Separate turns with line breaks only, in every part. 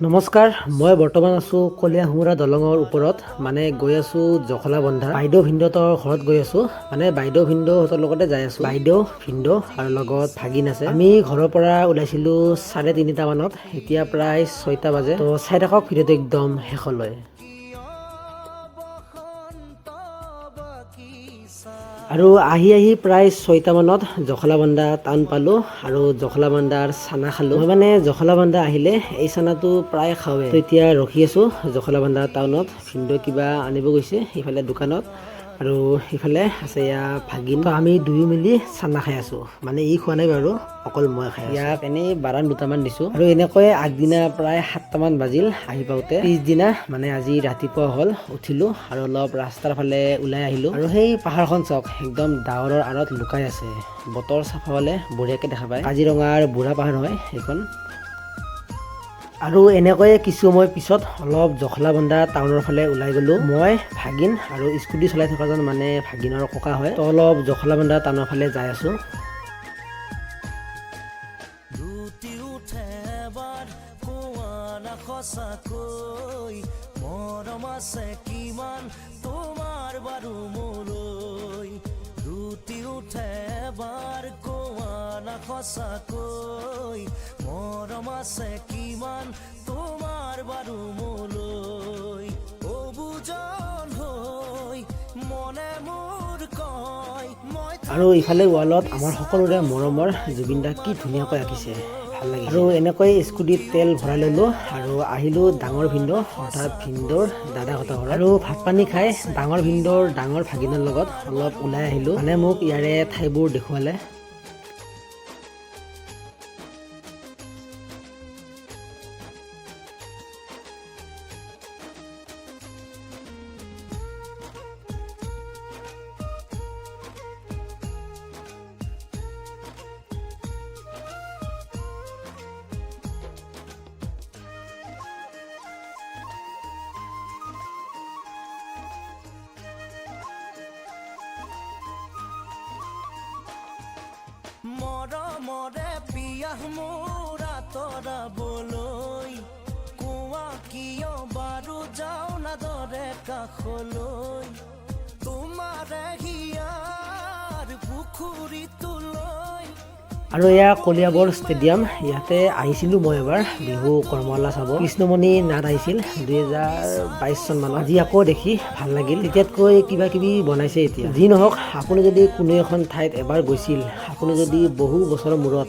নমস্কাৰ, মই বৰ্তমান আছোঁ কলীয়াভোমোৰা দলঙৰ ওপৰত মানে গৈ আছোঁ জখলাবন্ধা। বাইদেউ ভিনদেউহঁতৰ ঘৰত গৈ আছোঁ মানে বাইদেউ ভিনদেউহঁতৰ লগতে যাই আছোঁ। বাইদেউ ভিনদেউ আৰু লগত ভাগিন আছে। আমি ঘৰৰ পৰা ওলাইছিলোঁ 3:30 মানত, এতিয়া প্ৰায় 6টা বাজে। তো চাই থাকক ভিডিঅ'টো একদম শেষলৈ। আৰু আহি প্ৰায় 6টা মানত জখলাবন্ধা টাউন পালোঁ আৰু জখলাবন্ধাৰ চানা খালোঁ। মই মানে জখলাবন্ধা আহিলে এই চানাটো প্ৰায় খাওঁৱে। তো এতিয়া ৰখি আছোঁ জখলাবন্ধা টাউনত। ভিনদেউ কিবা আনিব গৈছে সিফালে দোকানত আৰু সিফালে আছে এয়া ভাগিন। তো আমি দুয়ো মিলি চানা খাই আছোঁ। মানে ই খোৱা নাই বাৰু, অকল মই খাই আছোঁ। ইয়াক এনেই বাৰান দুটামান দিছোঁ আৰু এনেকৈ আগদিনা প্ৰায় 7টা মান বাজিল আহি পাওঁতে। পিছদিনা মানে আজি ৰাতিপুৱা হ'ল, উঠিলোঁ আৰু অলপ ৰাস্তাৰ ফালে ওলাই আহিলোঁ আৰু সেই পাহাৰখন চাওক, একদম ডাৱৰৰ আঁৰত লুকাই আছে। বতৰ চাফা হ'লে বঢ়িয়াকৈ দেখা পায়। কাজিৰঙাৰ বুঢ়া পাহাৰ হয় এইখন। আৰু এনেকৈয়ে কিছু সময় পিছত অলপ জখলাবন্ধা টাউনৰ ফালে ওলাই গ'লোঁ। মই ভাগিন আৰু স্কুটি চলাই থকাজন মানে ভাগিনৰ ককা হয়। তো অলপ জখলাবন্ধা টাউনৰ ফালে যাই আছোঁ। মৰম আছে কিমান তোমাৰ বাৰু মোলৈ, ৰুটি উঠে এবাৰ কোৱা না সঁচাকৈ, মৰম আছে কিমান তোমাৰ বাৰু মোলৈ, অবুজন হৈ মনে মোৰ কয় মই। আৰু ইফালে ৱালত আমাৰ সকলোৰে মৰমৰ জুবিন দা কি ধুনীয়াকৈ আঁকিছে, ভাল লাগিছে। আৰু এনেকৈ স্কুটিত তেল ভৰাই ল'লোঁ আৰু আহিলোঁ ডাঙৰ ভিনদেউ অৰ্থাৎ ভিনদেউৰ দাদাহঁতৰ ঘৰত। আৰু ভাত পানী খাই ডাঙৰ ভিনদেউৰ ডাঙৰ ভাগিনৰ লগত অলপ ওলাই আহিলোঁ, মানে মোক ইয়াৰে ঠাইবোৰ দেখুৱালে। মৰমৰে পিয়াহ মোৰ আঁতৰাবলৈ, কোৱা কিয় বাৰু যাওঁ না দৰে কাষলৈ, তোমাৰে হিয়াৰ পুখুৰীটোলৈ। আৰু এয়া কলিয়াবৰ ষ্টেডিয়াম, ইয়াতে আহিছিলোঁ মই এবাৰ বিহু কৰ্মশালা চাব। কৃষ্ণমণি নাট আহিছিল 2022 চন মানত। আজি আকৌ দেখি ভাল লাগিল, তেতিয়াতকৈ কিবা কিবি বনাইছে এতিয়া। যি নহওক, আপুনি যদি কোনো এখন ঠাইত এবাৰ গৈছিল, আপুনি যদি বহু বছৰৰ মূৰত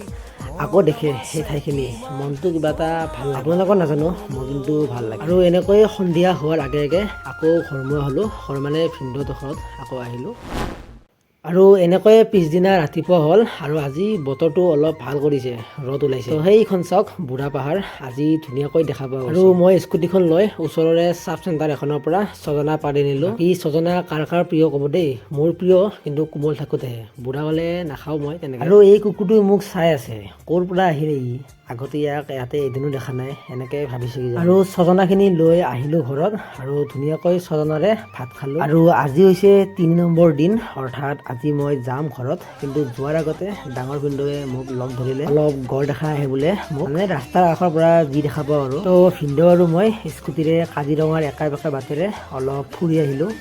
আকৌ দেখে সেই ঠাইখিনি, মনটো কিবা এটা ভাল লাগে। আপোনালোকৰ নাজানো, মোৰ কিন্তু ভাল লাগে। আৰু এনেকৈ সন্ধিয়া হোৱাৰ আগে আগে আকৌ ঘৰমুৱা হ'লোঁ, ঘৰ মানে ভিনদেউহঁতৰ ঘৰত আকৌ আহিলোঁ। আৰু এনেকৈয়ে পিছদিনা ৰাতিপুৱা হ'ল আৰু আজি বতৰটো অলপ ভাল কৰিছে, ৰ'দ ওলাইছে। তো সেইখন চাওক বুঢ়া পাহাৰ, আজি ধুনীয়াকৈ দেখা পাওঁ। আৰু মই স্কুটিখন লৈ ওচৰৰে চাব চেণ্টাৰ এখনৰ পৰা ছজনা পাৰি নিলোঁ। ই ছজনা কাৰ কাৰ প্ৰিয় ক'ব দেই, মোৰ প্ৰিয় কিন্তু কোমল থাকোঁতেহে, বুঢ়া হ'লে নাখাওঁ মই তেনেকৈ। আৰু এই কুকুৰটো মোক চাই আছে, ক'ৰ পৰা আহিলে ই, আগতে ইয়াক ইয়াতে এদিনো দেখা নাই, এনেকৈ ভাবিছোঁ। আৰু ছজনাখিনি লৈ আহিলোঁ ঘৰত আৰু ধুনীয়াকৈ ছজনাৰে ভাত খালোঁ। আৰু আজি হৈছে 3 নম্বৰ দিন, অৰ্থাৎ আজি মই যাম ঘৰত, কিন্তু যোৱাৰ আগতে ডাঙৰ ভিনদেউৱে মোক লগ ধৰিলে, অলপ গড় দেখা আহে বোলে মোক, মানে ৰাস্তাৰ কাষৰ পৰা যি দেখা পাওঁ আৰু। তো ভিনদেউ আৰু মই স্কুটিৰে কাজিৰঙাৰ একা বেকা বাটেৰে অলপ ফুৰি আহিলোঁ।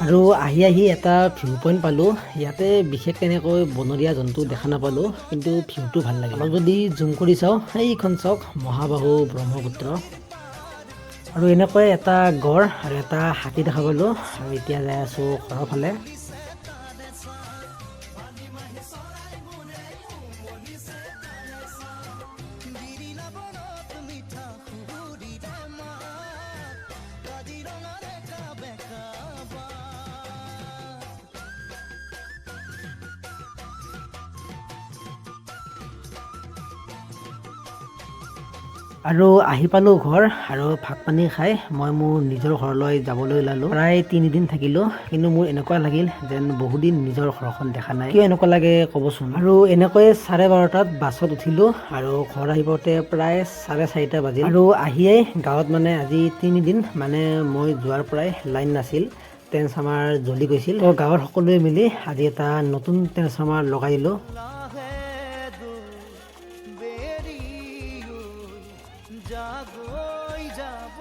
আৰু আহি এটা ভিউ পইণ্ট পালোঁ। ইয়াতে বিশেষ তেনেকৈ বনৰীয়া জন্তু দেখা নাপালোঁ, কিন্তু ভিউটো ভাল লাগে। অলপ যদি জুম কৰি চাওঁ, সেইখন চাওক মহাবাহু ব্ৰহ্মপুত্ৰ। আৰু এনেকৈ এটা গড় আৰু এটা হাতী দেখা পালোঁ। আৰু এতিয়া যাই আছোঁ ঘৰৰ ফালে।
আৰু আহি পালোঁ ঘৰ আৰু ভাত পানী খাই মই মোৰ নিজৰ ঘৰলৈ যাবলৈ ওলালোঁ। প্ৰায় 3 দিন থাকিলোঁ, কিন্তু মোৰ এনেকুৱা লাগিল যেন বহুদিন নিজৰ ঘৰখন দেখা নাই। কিয় এনেকুৱা লাগে ক'বচোন। আৰু এনেকৈয়ে 12:30টাত বাছত উঠিলোঁ আৰু ঘৰ আহি পাওঁতে প্ৰায় 4:30 বাজিল। আৰু আহিয়েই গাঁৱত মানে আজি 3 দিন মানে মই যোৱাৰ পৰাই লাইন নাছিল, ট্ৰেন্সফৰ্মাৰ জ্বলি গৈছিল। তো গাঁৱৰ সকলোৱে মিলি আজি এটা নতুন ট্ৰেন্সফৰ্মাৰ লগাই দিলোঁ।
জাগৈ যাব